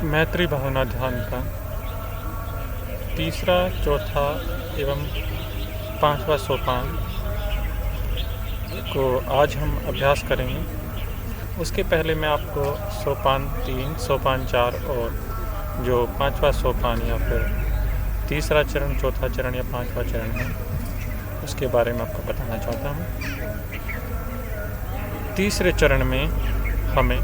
मैत्री भावना ध्यान का तीसरा, चौथा एवं पांचवा सोपान को आज हम अभ्यास करेंगे। उसके पहले मैं आपको सोपान 3, सोपान 4 और जो पांचवा सोपान या फिर तीसरा चरण, चौथा चरण या पांचवा चरण है उसके बारे में आपको बताना चाहता हूँ। तीसरे चरण में हमें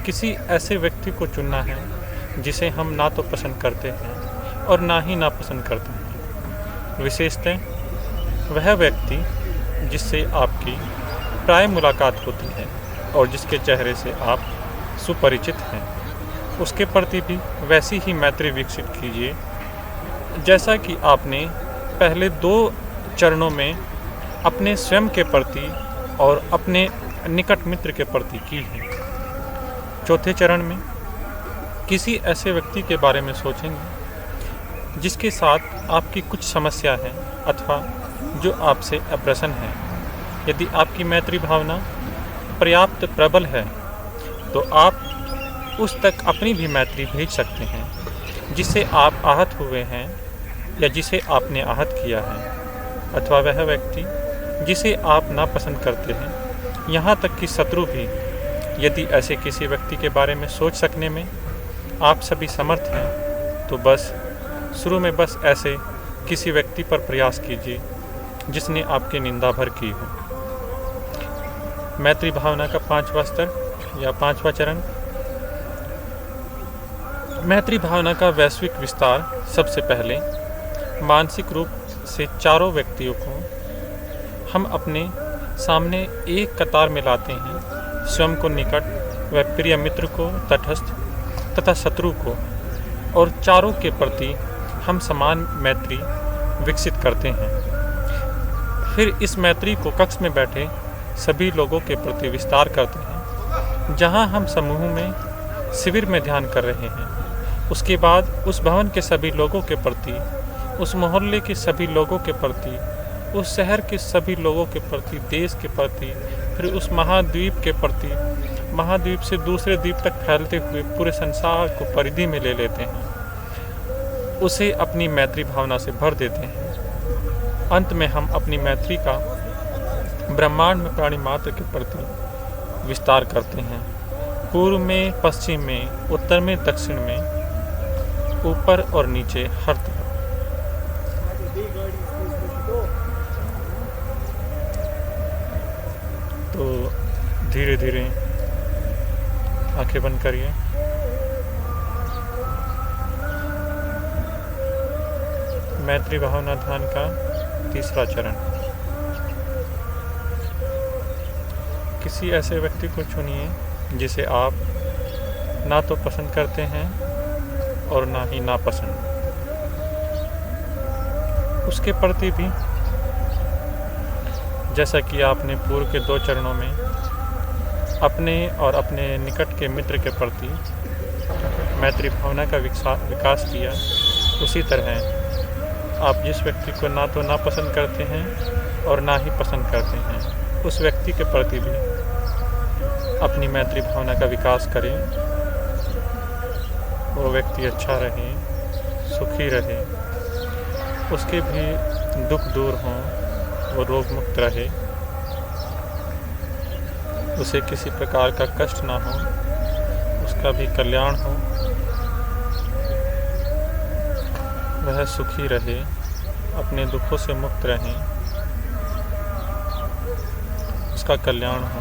किसी ऐसे व्यक्ति को चुनना है जिसे हम ना तो पसंद करते हैं और ना ही नापसंद करते हैं। विशेषतः वह व्यक्ति जिससे आपकी प्राय मुलाकात होती है और जिसके चेहरे से आप सुपरिचित हैं, उसके प्रति भी वैसी ही मैत्री विकसित कीजिए जैसा कि आपने पहले 2 चरणों में अपने स्वयं के प्रति और अपने निकट मित्र के प्रति की है। चौथे चरण में किसी ऐसे व्यक्ति के बारे में सोचेंगे जिसके साथ आपकी कुछ समस्या है अथवा जो आपसे अप्रसन्न है। यदि आपकी मैत्री भावना पर्याप्त प्रबल है तो आप उस तक अपनी भी मैत्री भेज सकते हैं जिससे आप आहत हुए हैं या जिसे आपने आहत किया है, अथवा वह व्यक्ति जिसे आप नापसंद करते हैं, यहाँ तक कि शत्रु भी। यदि ऐसे किसी व्यक्ति के बारे में सोच सकने में आप सभी समर्थ हैं तो बस शुरू में बस ऐसे किसी व्यक्ति पर प्रयास कीजिए जिसने आपकी निंदा भर की हो। मैत्री भावना का 5वां स्तर या 5वां चरण, मैत्री भावना का वैश्विक विस्तार। सबसे पहले मानसिक रूप से चारों व्यक्तियों को हम अपने सामने एक कतार में लाते हैं, स्वयं को निकट व प्रिय मित्र को तटस्थ तथा शत्रु को, और चारों के प्रति हम समान मैत्री विकसित करते हैं। फिर इस मैत्री को कक्ष में बैठे सभी लोगों के प्रति विस्तार करते हैं जहां हम समूह में शिविर में ध्यान कर रहे हैं। उसके बाद उस भवन के सभी लोगों के प्रति, उस मोहल्ले के सभी लोगों के प्रति, उस शहर के सभी लोगों के प्रति, देश के प्रति, फिर उस महाद्वीप के प्रति, महाद्वीप से दूसरे द्वीप तक फैलते हुए पूरे संसार को परिधि में ले लेते हैं, उसे अपनी मैत्री भावना से भर देते हैं। अंत में हम अपनी मैत्री का ब्रह्मांड में प्राणी मात्र के प्रति विस्तार करते हैं, पूर्व में, पश्चिम में, उत्तर में, दक्षिण में, ऊपर और नीचे, हर तरफ। तो धीरे धीरे आंखें बंद करिए। मैत्री भावना ध्यान का तीसरा चरण, किसी ऐसे व्यक्ति को चुनिए जिसे आप ना तो पसंद करते हैं और ना ही नापसंद। उसके प्रति भी जैसा कि आपने पूर्व के 2 चरणों में अपने और अपने निकट के मित्र के प्रति मैत्री भावना का विकास किया, उसी तरह आप जिस व्यक्ति को ना तो नापसंद करते हैं और ना ही पसंद करते हैं, उस व्यक्ति के प्रति भी अपनी मैत्री भावना का विकास करें। वो व्यक्ति अच्छा रहे, सुखी रहे, उसके भी दुख दूर हों, वो रोग मुक्त रहे, उसे किसी प्रकार का कष्ट ना हो, उसका भी कल्याण हो, वह सुखी रहे, अपने दुखों से मुक्त रहें, उसका कल्याण हो।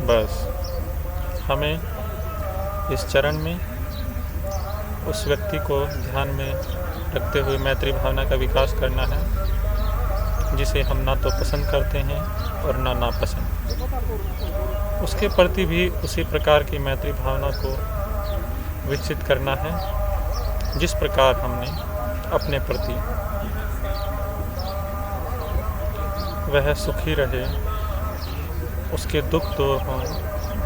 बस हमें इस चरण में उस व्यक्ति को ध्यान में रखते हुए मैत्री भावना का विकास करना है जिसे हम ना तो पसंद करते हैं और ना नापसंद। उसके प्रति भी उसी प्रकार की मैत्री भावना को विकसित करना है जिस प्रकार हमने अपने प्रति। वह सुखी रहे, उसके दुख दूर हों,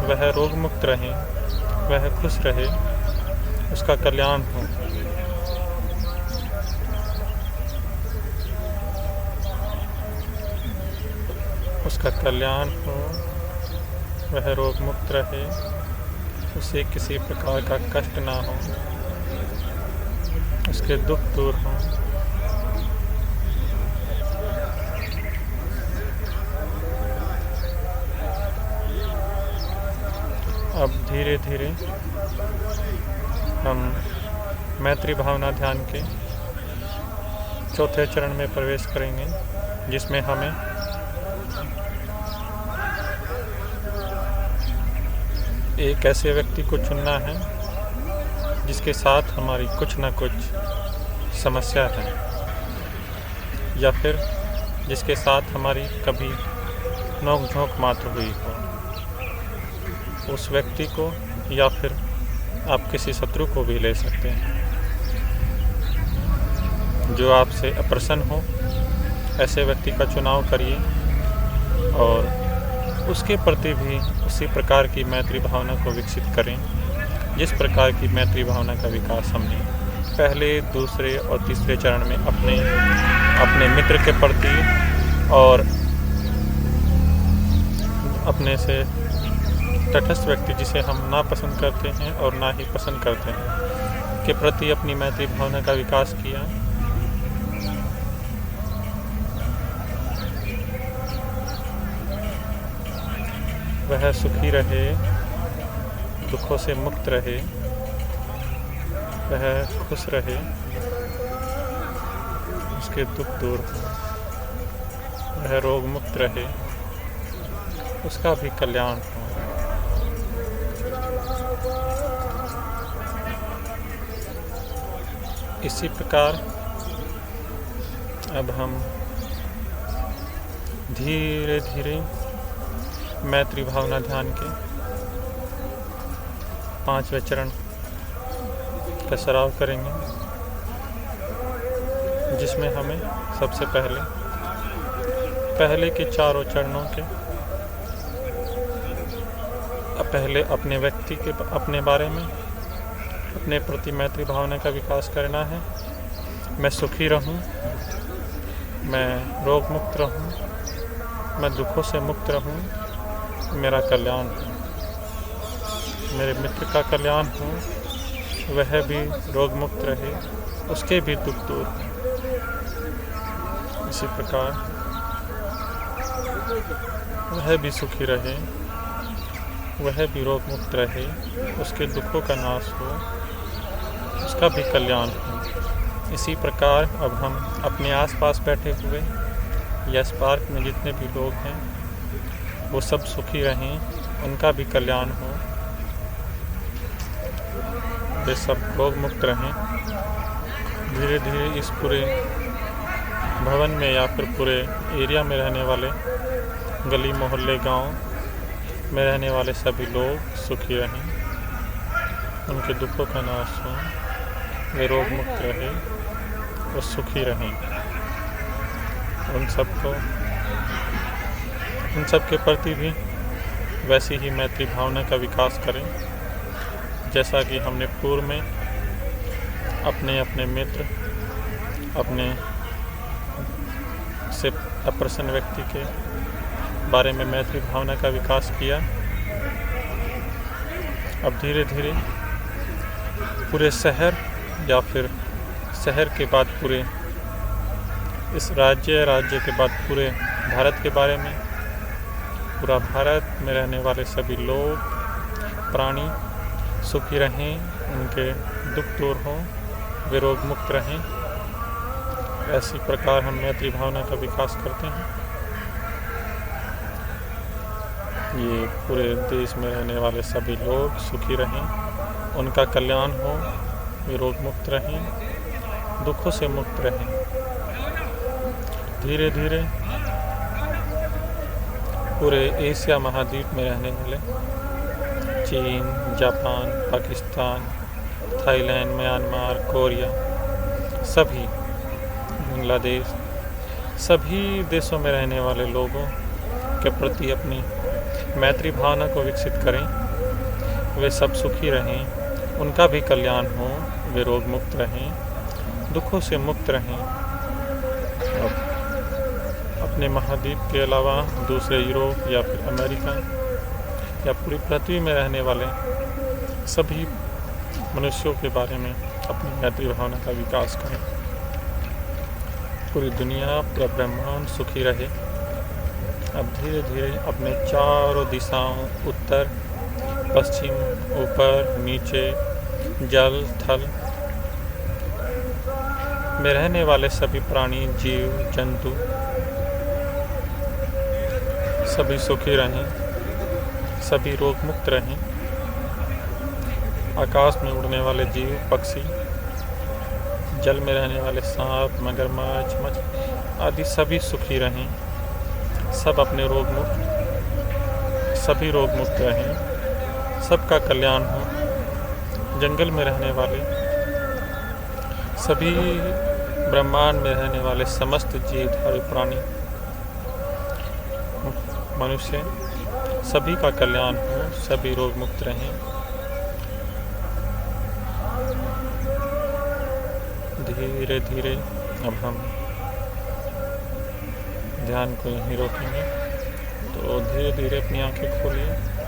वह रोग मुक्त रहे, वह खुश रहे, उसका कल्याण हो। उसका कल्याण हो, वह रोग मुक्त रहे, उसे किसी प्रकार का कष्ट ना हो, उसके दुख दूर हों। अब धीरे धीरे हम मैत्री भावना ध्यान के चौथे चरण में प्रवेश करेंगे, जिसमें हमें एक ऐसे व्यक्ति को चुनना है जिसके साथ हमारी कुछ ना कुछ समस्या है, या फिर जिसके साथ हमारी कभी नोक झोंक मात्र हुई हो। उस व्यक्ति को या फिर आप किसी शत्रु को भी ले सकते हैं जो आपसे अप्रसन्न हो। ऐसे व्यक्ति का चुनाव करिए और उसके प्रति भी उसी प्रकार की मैत्री भावना को विकसित करें जिस प्रकार की मैत्री भावना का विकास हमने पहले, दूसरे और तीसरे चरण में अपने मित्र के प्रति और अपने से तटस्थ व्यक्ति जिसे हम ना पसंद करते हैं और ना ही पसंद करते हैं के प्रति अपनी मैत्री भावना का विकास किया। वह सुखी रहे, दुखों से मुक्त रहे, वह खुश रहे, उसके दुख दूर हो, वह रोग मुक्त रहे, उसका भी कल्याण हो। इसी प्रकार अब हम धीरे धीरे मैत्री भावना ध्यान के 5वें चरण का सराव करेंगे, जिसमें हमें सबसे पहले के चारों चरणों के पहले अपने व्यक्ति के अपने बारे में अपने प्रति मैत्री भावना का विकास करना है। मैं सुखी रहूं, मैं रोग मुक्त रहूं, मैं दुखों से मुक्त रहूं, मेरा कल्याण हो, मेरे मित्र का कल्याण हो, वह भी रोग मुक्त रहे, उसके भी दुख दूर हो। इसी प्रकार वह भी सुखी रहे, वह भी रोग मुक्त रहे, उसके दुखों का नाश हो, उसका भी कल्याण हो। इसी प्रकार अब हम अपने आसपास बैठे हुए या इस पार्क में जितने भी लोग हैं वो सब सुखी रहें, उनका भी कल्याण हो, वे सब रोग मुक्त रहें। धीरे धीरे इस पूरे भवन में या फिर पूरे एरिया में रहने वाले गली मोहल्ले गांव में रहने वाले सभी लोग सुखी रहें, उनके दुखों का नाश हो, वे रोग मुक्त रहे, वो सुखी रहें। उन सब के प्रति भी वैसी ही मैत्री भावना का विकास करें जैसा कि हमने पूर्व में अपने मित्र, अपने से अप्रसन्न व्यक्ति के बारे में मैत्री भावना का विकास किया। अब धीरे धीरे पूरे शहर या फिर शहर के बाद पूरे इस राज्य के बाद पूरे भारत के बारे में, पूरा भारत में रहने वाले सभी लोग प्राणी सुखी रहें, उनके दुख दूर हों, वे रोग मुक्त रहें। ऐसी प्रकार हम मैत्री भावना का विकास करते हैं। ये पूरे देश में रहने वाले सभी लोग सुखी रहें, उनका कल्याण हो, वे रोग मुक्त रहें, दुखों से मुक्त रहें। धीरे धीरे पूरे एशिया महाद्वीप में रहने वाले चीन, Japan, Pakistan, Thailand, Myanmar, Korea, सभी बांग्लादेश, सभी देशों में रहने वाले लोगों के प्रति अपनी मैत्री भावना को विकसित करें। वे सब सुखी रहें, उनका भी कल्याण हो, वे रोग मुक्त रहें, दुखों से मुक्त रहें। और अपने महाद्वीप के अलावा दूसरे यूरोप या फिर अमेरिका या पूरी पृथ्वी में रहने वाले सभी मनुष्यों के बारे में अपनी मैत्री भावना का विकास करें। पूरी दुनिया, पूरा ब्रह्मांड सुखी रहे। अब धीरे धीरे अपने चारों दिशाओं, उत्तर, पश्चिम, ऊपर, नीचे, जल, थल में रहने वाले सभी प्राणी, जीव, जंतु सभी सुखी रहें, सभी रोग मुक्त रहें। आकाश में उड़ने वाले जीव, पक्षी, जल में रहने वाले सांप, मगरमच्छ, मछली आदि सभी सुखी रहें, सब अपने सभी रोग मुक्त रहें, सबका कल्याण हो। जंगल में रहने वाले सभी, ब्रह्मांड में रहने वाले समस्त जीवधारी प्राणी, मनुष्य सभी का कल्याण हो, सभी रोग मुक्त रहें। धीरे धीरे अब हम ध्यान को यहीं रोकेंगे। तो धीरे धीरे अपनी आंखें खोलिए।